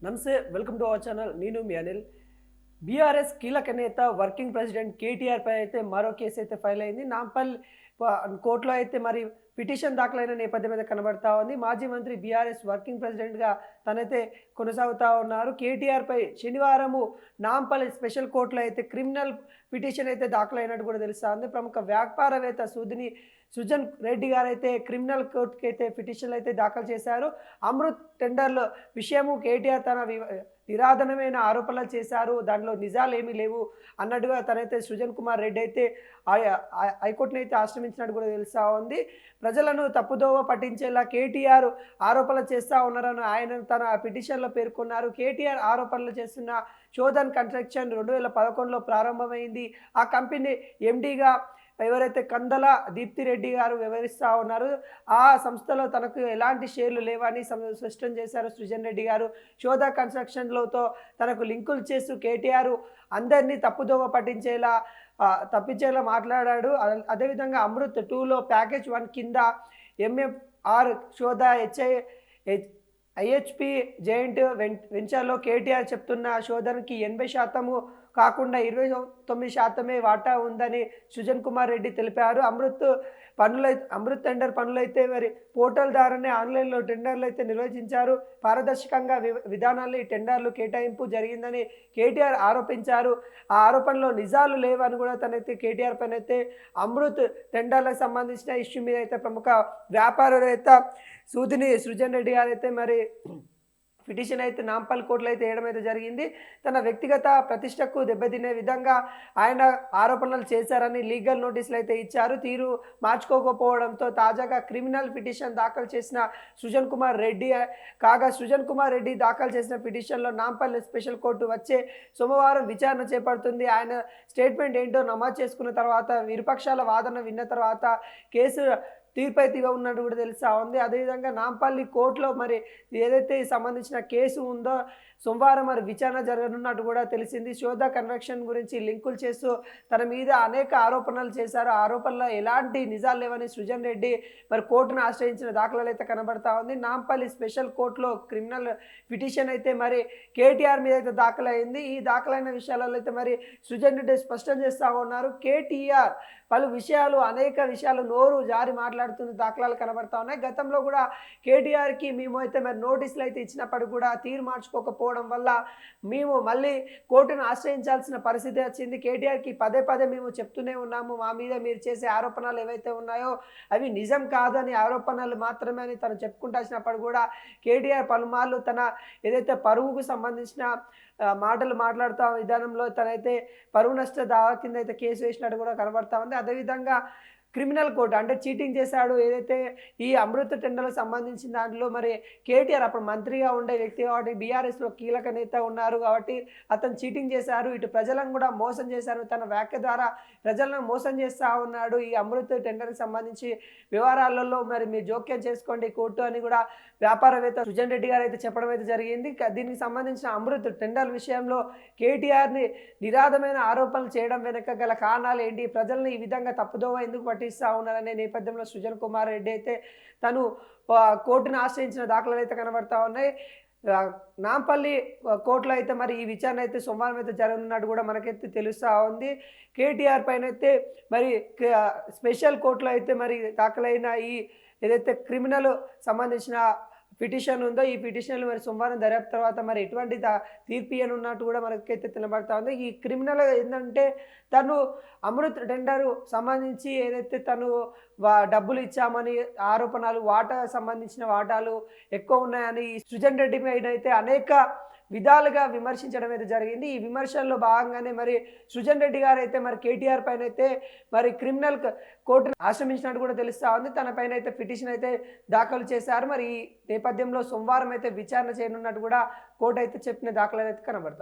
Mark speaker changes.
Speaker 1: నమస్తే, welcome to our channel. నేను మీ Anil. BRS కీలక నేత వర్కింగ్ ప్రెసిడెంట్ కేటీఆర్ పై అయితే మరో కేసు అయితే ఫైల్ అయింది. నాంపల్ కోర్టులో అయితే మరి పిటిషన్ దాఖలైన నేపథ్యం అయితే కనబడతా ఉంది. మాజీ మంత్రి బీఆర్ఎస్ వర్కింగ్ ప్రెసిడెంట్గా తనైతే కొనసాగుతూ ఉన్నారు. కేటీఆర్ పై శనివారము నాంపల్లి స్పెషల్ కోర్టులో అయితే క్రిమినల్ పిటిషన్ అయితే దాఖలైనట్టు కూడా తెలుస్తూ ఉంది. ప్రముఖ వ్యాపారవేత్త సుజన్ రెడ్డి గారు అయితే క్రిమినల్ కోర్టుకి అయితే పిటిషన్లు అయితే దాఖలు చేశారు. అమృత్ టెండర్ల విషయము కేటీఆర్ తన నిరాధనమైన ఆరోపణలు చేశారు, దానిలో నిజాలు ఏమీ లేవు అన్నట్టుగా తనైతే సుజన్ కుమార్ రెడ్డి అయితే హైకోర్టుని అయితే ఆశ్రమించినట్టు కూడా తెలుస్తూ ఉంది. ప్రజలను తప్పుదోవ పట్టించేలా కేటీఆర్ ఆరోపణలు చేస్తూ ఉన్నారని ఆయన తన పిటిషన్లో పేర్కొన్నారు. కేటీఆర్ ఆరోపణలు చేస్తున్న శోధన్ కన్స్ట్రక్షన్ 2011లో ప్రారంభమైంది. ఆ కంపెనీ ఎండీగా ఎవరైతే కందల దీప్తిరెడ్డి గారు వివరిస్తూ ఉన్నారు. ఆ సంస్థలో తనకు ఎలాంటి షేర్లు లేవని స్పష్టం చేశారు సుజన్ రెడ్డి గారు. శోధ కన్స్ట్రక్షన్లతో తనకు లింకులు చేస్తూ కేటీఆర్ అందరినీ తప్పుదోవ తప్పించేలా మాట్లాడాడు. అదేవిధంగా అమృత్ 2లో ప్యాకేజ్ 1 కింద ఎంఎఫ్ఆర్ శోధ ఐహెచ్పి జెయింట్ వెంచర్లో కేటీఆర్ చెప్తున్న శోధనకి 80% కాకుండా 29% వాటా ఉందని సుజన్ కుమార్ రెడ్డి తెలిపారు. అమృత్ టెండర్ పనులైతే మరి పోర్టల్ ద్వారానే ఆన్లైన్లో టెండర్లు అయితే నిర్వహించారు. పారదర్శకంగా విధానాల్లో ఈ టెండర్లు కేటాయింపు జరిగిందని కేటీఆర్ ఆరోపించారు. ఆ ఆరోపణలో నిజాలు లేవని కూడా తనైతే కేటీఆర్ పైన అయితే అమృత్ టెండర్లకు సంబంధించిన ఇష్యూ మీద అయితే ప్రముఖ వ్యాపారవేత్త సుజన్ రెడ్డి గారు అయితే మరి పిటిషన్ అయితే నాంపల్ కోర్టులో అయితే వేయడం అయితే జరిగింది. తన వ్యక్తిగత ప్రతిష్టకు దెబ్బతినే విధంగా ఆయన ఆరోపణలు చేశారని లీగల్ నోటీసులు అయితే ఇచ్చారు. తీరు మార్చుకోకపోవడంతో తాజాగా క్రిమినల్ పిటిషన్ దాఖలు చేసిన సుజన్ కుమార్ రెడ్డి దాఖలు చేసిన పిటిషన్లో నాంపల్లి స్పెషల్ కోర్టు వచ్చే సోమవారం విచారణ చేపడుతుంది. ఆయన స్టేట్మెంట్ ఏంటో నమోదు చేసుకున్న తర్వాత విరుపక్షాల వాదన విన్న తర్వాత కేసు తీర్పు అయితే ఉన్నట్టు కూడా తెలుస్తూ ఉంది. అదేవిధంగా నాంపల్లి కోర్టులో మరి ఏదైతే సంబంధించిన కేసు ఉందో సోమవారం మరి విచారణ జరగనున్నట్టు కూడా తెలిసింది. శోధ కన్వెక్షన్ గురించి లింకులు చేస్తూ తన మీద అనేక ఆరోపణలు చేశారు. ఆరోపణలో ఎలాంటి నిజాలు లేవని సుజన్ రెడ్డి మరి కోర్టును ఆశ్రయించిన దాఖలాలు అయితే కనబడతా ఉంది. నాంపల్లి స్పెషల్ కోర్టులో క్రిమినల్ పిటిషన్ అయితే మరి కేటీఆర్ మీద అయితే దాఖలైంది. ఈ దాఖలైన విషయాలలో అయితే మరి సుజన్ రెడ్డి స్పష్టం చేస్తూ ఉన్నారు. కేటీఆర్ అనేక విషయాలు నోరు జారి మాట్లాడుతున్న దాఖలాలు కనబడతా ఉన్నాయి. గతంలో కూడా కేటీఆర్కి మేము అయితే మరి నోటీసులు అయితే ఇచ్చినప్పుడు కూడా తీరు మార్చుకోకపోవడం వల్ల మేము మళ్ళీ కోర్టును ఆశ్రయించాల్సిన పరిస్థితి వచ్చింది. కేటీఆర్కి పదే మేము చెప్తూనే ఉన్నాము, మా మీద మీరు చేసే ఆరోపణలు ఏవైతే ఉన్నాయో అవి నిజం కాదని ఆరోపణలు మాత్రమే అని తను చెప్పుకుంటూ వచ్చినప్పుడు కూడా కేటీఆర్ పలుమార్లు తన ఏదైతే పరువుకు సంబంధించిన మాటలు మాట్లాడుతూ విధానంలో తనైతే పరువు నష్ట దావా కింద అయితే కేసు వేసినట్టు కూడా కనబడతా ఉంది. అదేవిధంగా క్రిమినల్ కోర్టు అంటే చీటింగ్ చేశాడు ఏదైతే ఈ అమృత టెండర్లకు సంబంధించిన దాంట్లో మరి కేటీఆర్ అప్పుడు మంత్రిగా ఉండే వ్యక్తి కాబట్టి బీఆర్ఎస్లో కీలక నేత ఉన్నారు కాబట్టి అతను చీటింగ్ చేశారు, ఇటు ప్రజలను కూడా మోసం చేశారు, తన వ్యాఖ్య ద్వారా ప్రజలను మోసం చేస్తూ ఉన్నాడు. ఈ అమృత టెండర్కి సంబంధించి వ్యవహారాలలో మరి మీరు జోక్యం చేసుకోండి కోర్టు అని కూడా వ్యాపారవేత్త సుజన్ రెడ్డి గారు అయితే చెప్పడం అయితే జరిగింది. దీనికి సంబంధించిన అమృత్ టెండర్ విషయంలో కేటీఆర్ని నిరాధమైన ఆరోపణలు చేయడం వెనుక గల కారణాలు ఏంటి, ప్రజలను ఈ విధంగా తప్పుదోవ ఎందుకు పట్టిస్తూ ఉన్నారనే నేపథ్యంలో సుజన్ కుమార్ రెడ్డి అయితే తను కోర్టును ఆశ్రయించిన దాఖలాలు అయితే కనబడతా ఉన్నాయి. నాంపల్లి కోర్టులో అయితే మరి ఈ విచారణ అయితే సోమవారం అయితే జరగనున్నట్టు కూడా మనకైతే తెలుస్తూ ఉంది. కేటీఆర్ పైన అయితే మరి స్పెషల్ కోర్టులో అయితే మరి దాఖలైన ఈ ఏదైతే క్రిమినల్ సంబంధించిన పిటిషన్ ఉందో ఈ పిటిషన్లు మరి సోమవారం దర్యాప్తు తర్వాత మరి ఎటువంటి తీర్పు ఇవ్వనున్నట్టు కూడా మనకైతే తెలబడతా ఉంది. ఈ క్రిమినల్ ఏంటంటే తను అమృత్ టెండర్ సంబంధించి ఏదైతే తను డబ్బులు ఇచ్చామని ఆరోపణలు సంబంధించిన వాటాలు ఎక్కువ ఉన్నాయని సుజన్ రెడ్డి పైన అయితే అనేక విధాలుగా విమర్శించడం అయితే జరిగింది. ఈ విమర్శల్లో భాగంగానే మరి సుజన్ రెడ్డి గారు అయితే మరి కేటీఆర్ పైన అయితే మరి క్రిమినల్ కోర్టును ఆశ్రమించినట్టు కూడా తెలుస్తూ ఉంది. తన పైన అయితే పిటిషన్ అయితే దాఖలు చేశారు. మరి ఈ నేపథ్యంలో సోమవారం అయితే విచారణ చేయనున్నట్టు కూడా కోర్టు అయితే చెప్పిన దాఖలాలు అయితే కనబడతాం.